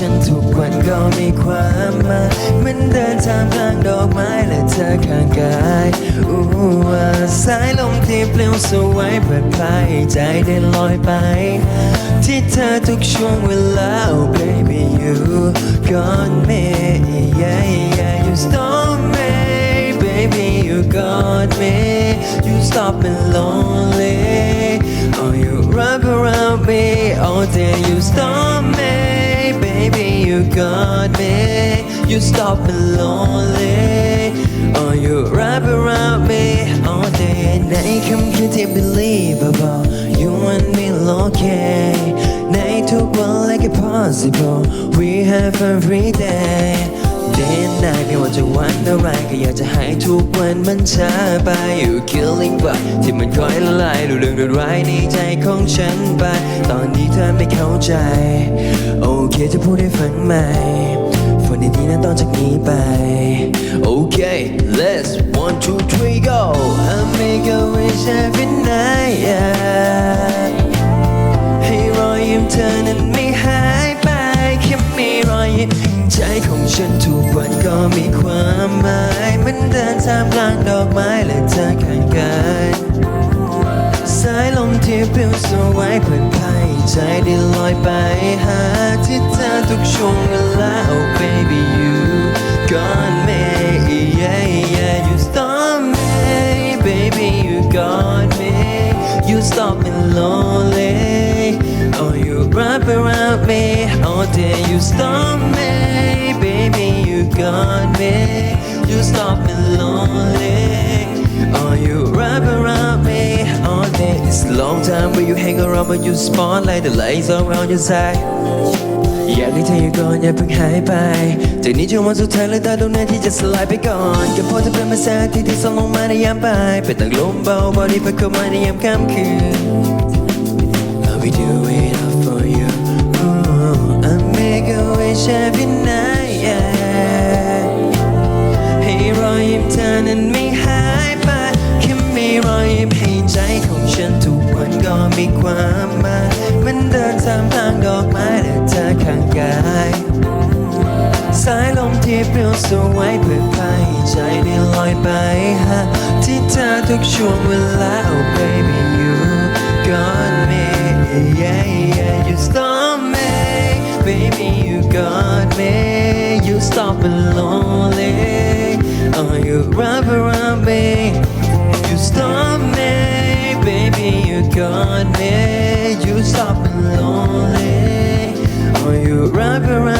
ฉันทุกวันก็มีความหมายมันเดินท่ามกลางดอกไม้และเธอข้างกายสายลมที่ปลิวสวยเปิดพายใจได้ลอยไปที่เธอทุกช่วงเวลา Oh baby you got me yeah yeah you stop me baby you got me you stop me lonely oh you wrap around me all day you stop me baby you got me you stop me lonely oh you wrap around me all day ในคำคืนที่ believable you and me okay ในทุกวัน like it possible we have every day day and night ไม่ว่าจะวันอะไรก็อยากจะให้ทุกวันมันช้าไป you killing vibe ที่มันคอยละลายดูเรื่องร้ายในใจของฉันไปตอนนี้เธอไม่เข้าใจโอเคจะพูดให้ฟังไหมฝันดีๆนะตอนจากนี้ไป Okay let's 1 2 3 go I make a wish every night yeah ให้รอยยิ้มเธอนั้นไม่หายไปแค่มีรอยยิ้มใจของฉันทุกวันก็มีความหมายมันเดินท่ามกลางดอกไม้และเธอข้างกายสายลมที่ปลิวสวยเปิดพายใจได้ลอยไปหาที่เธอทุกช่วงเวลา Oh baby you got me yeah yeah you stop me baby you got me you stop me lonely oh you wrap around me all day you stop me baby you got me you stop me lonely oh you wrap around me all day it's a long time where you hang around but you spotlight the lights around your side อยากให้เธออยู่ก่อนอย่าเพิ่งหายไปจากนี้จนวันสุดท้ายเลยตาตรงนั้นที่จะสลายไปก่อนก็เพราะเธอเป็นมาแสงที่ส่องลงมาในยามบ่ายเป็นตั้งลมเบาๆที่พัดเข้ามาในยามค่ำคืน I'll be doing it all for you I make a wish every night yeah ให้รอยยิ้มเธอนั้นไม่หายไปแค่มีรอยยิ้มให้ใจของฉันทุกวันก็มีความหมายมันเดินท่ามกลางดอกไม้และเธอข้างกายสายลมที่ปลิวสวยเปิดพายใจได้ลอยไปหาที่เธอทุกช่วงเวลา Oh baby you got me yeah yeah you stop me baby you got me you stop me lonely oh you wrap around me you stop me baby you got me you stop me lonely oh you wrap around